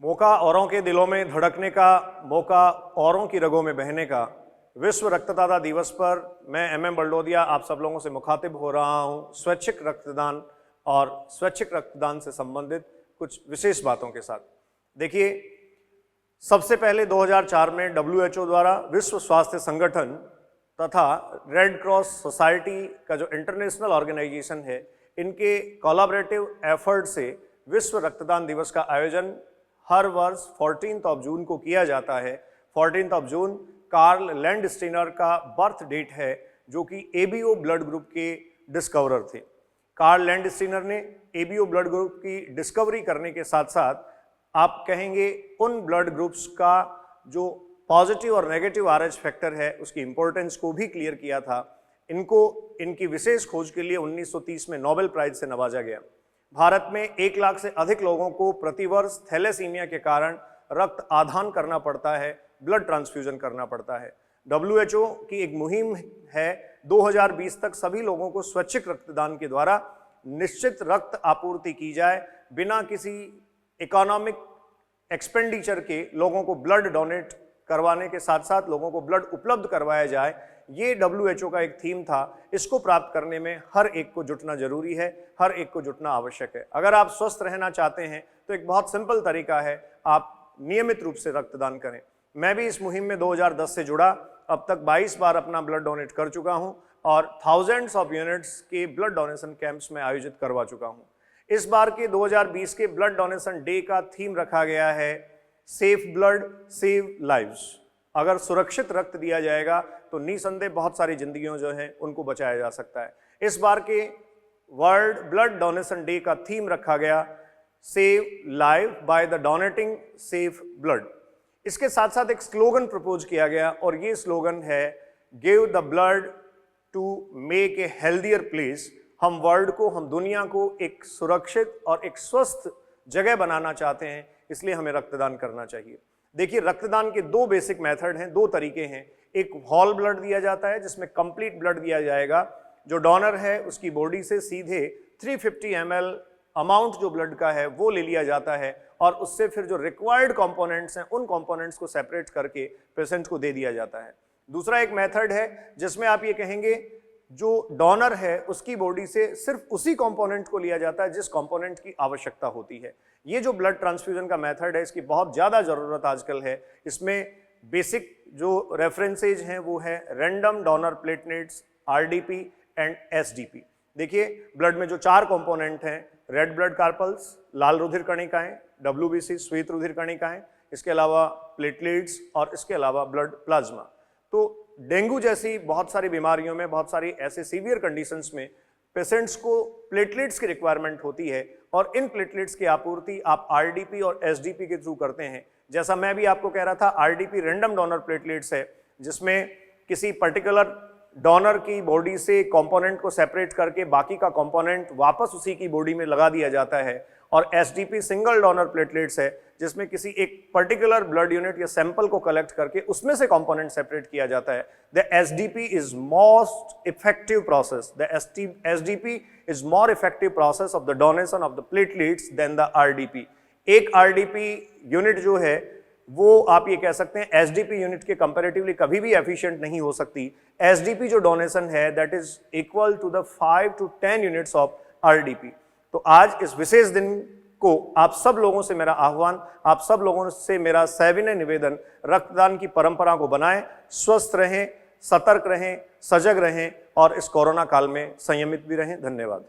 मौका औरों के दिलों में धड़कने का, मौका औरों की रगों में बहने का। विश्व रक्तदाता दिवस पर मैं एम बलडोदिया आप सब लोगों से मुखातिब हो रहा हूं स्वैच्छिक रक्तदान और स्वैच्छिक रक्तदान से संबंधित कुछ विशेष बातों के साथ। देखिए, सबसे पहले 2004 में WHO द्वारा विश्व स्वास्थ्य संगठन तथा रेड क्रॉस सोसाइटी का जो इंटरनेशनल ऑर्गेनाइजेशन है, इनके कोलैबोरेटिव एफर्ट से विश्व रक्तदान दिवस का आयोजन हर वर्ष 14 जून को किया जाता है। 14 जून कार्ल लैंडस्टीनर का बर्थ डेट है, जो कि एबीओ ब्लड ग्रुप के डिस्कवरर थे। कार्ल लैंडस्टीनर ने एबीओ ब्लड ग्रुप की डिस्कवरी करने के साथ साथ आप कहेंगे उन ब्लड ग्रुप्स का जो पॉजिटिव और नेगेटिव आरएच फैक्टर है उसकी इंपॉर्टेंस को भी क्लियर किया था। इनको इनकी विशेष खोज के लिए 1930 में नोबेल प्राइज से नवाजा गया। भारत में 1 लाख से अधिक लोगों को प्रतिवर्ष थैलेसीमिया के कारण रक्त आदान करना पड़ता है, ब्लड ट्रांसफ्यूजन करना पड़ता है। WHO की एक मुहिम है 2020 तक सभी लोगों को स्वैच्छिक रक्तदान के द्वारा निश्चित रक्त आपूर्ति की जाए, बिना किसी इकोनॉमिक एक्सपेंडिचर के लोगों को ब्लड डोनेट करवाने के साथ साथ लोगों को ब्लड उपलब्ध करवाया जाए। ये WHO का एक थीम था। इसको प्राप्त करने में हर एक को जुटना जरूरी है, हर एक को जुटना आवश्यक है। अगर आप स्वस्थ रहना चाहते हैं तो एक बहुत सिंपल तरीका है, आप नियमित रूप से रक्तदान करें। मैं भी इस मुहिम में 2010 से जुड़ा, अब तक 22 बार अपना ब्लड डोनेट कर चुका हूं और थाउजेंड्स ऑफ यूनिट्स के ब्लड डोनेशन कैंप्स में आयोजित करवा चुका हूं। इस बार के 2020 के ब्लड डोनेशन डे का थीम रखा गया है सेफ ब्लड सेव लाइव्स। अगर सुरक्षित रक्त दिया जाएगा तो निसंदेह बहुत सारी जिंदगियों जो हैं उनको बचाया जा सकता है। इस बार के वर्ल्ड ब्लड डोनेशन डे का थीम रखा गया save life by the donating safe blood. इसके साथ साथ एक स्लोगन प्रपोज किया गया और ये स्लोगन है give the blood to make a healthier place. हम वर्ल्ड को, हम दुनिया को एक सुरक्षित और एक स्वस्थ जगह बनाना चाहते हैं, इसलिए हमें रक्तदान करना चाहिए। देखिए, रक्तदान के 2 बेसिक मेथड हैं, 2 तरीके हैं। एक होल ब्लड दिया जाता है जिसमें कंप्लीट ब्लड दिया जाएगा। जो डोनर है उसकी बॉडी से सीधे 350 ml अमाउंट जो ब्लड का है वो ले लिया जाता है और उससे फिर जो रिक्वायर्ड कंपोनेंट्स हैं उन कंपोनेंट्स को सेपरेट करके पेशेंट को दे दिया जाता है। दूसरा एक मेथड है जिसमें आप ये कहेंगे जो डोनर है उसकी बॉडी से सिर्फ उसी कंपोनेंट को लिया जाता है जिस कंपोनेंट की आवश्यकता होती है। ये जो ब्लड ट्रांसफ्यूजन का मेथड है इसकी बहुत ज़्यादा ज़रूरत आजकल है। इसमें बेसिक जो रेफरेंसेज हैं वो है random donor platelets, RDP and SDP। देखिए, ब्लड में जो 4 कंपोनेंट हैं, रेड ब्लड कार्पल्स, लाल रुधिर कणिकाएं, WBC श्वेत रुधिर कणिकाएं, इसके अलावा प्लेटलेट्स और इसके अलावा ब्लड प्लाज्मा। तो डेंगू जैसी बहुत सारी बीमारियों में, बहुत सारी ऐसे सीवियर कंडीशंस में पेशेंट्स को प्लेटलेट्स की रिक्वायरमेंट होती है और इन प्लेटलेट्स की आपूर्ति आप RDP और SDP के थ्रू करते हैं। जैसा मैं भी आपको कह रहा था, RDP रैंडम डोनर प्लेटलेट्स है जिसमें किसी पर्टिकुलर डोनर की बॉडी से कंपोनेंट को सेपरेट करके बाकी का कंपोनेंट वापस उसी की बॉडी में लगा दिया जाता है। और SDP सिंगल डोनर प्लेटलेट्स है जिसमें किसी एक पर्टिकुलर ब्लड यूनिट या सैंपल को कलेक्ट करके उसमें से कंपोनेंट सेपरेट किया जाता है। The SDP is most effective process. The SDP is more effective process of the donation of the platelets than the RDP। एक RDP यूनिट जो है वो आप ये कह सकते हैं SDP यूनिट के कंपैरेटिवली कभी भी एफिशिएंट नहीं हो सकती। SDP जो डोनेशन है that is equal to the 5 to 10 units of RDP। तो आज इस विशेष दिन को आप सब लोगों से मेरा आह्वान, आप सब लोगों से मेरा सविनय निवेदन, रक्तदान की परंपरा को बनाएं, स्वस्थ रहें, सतर्क रहें, सजग रहें और इस कोरोना काल में संयमित भी रहें। धन्यवाद।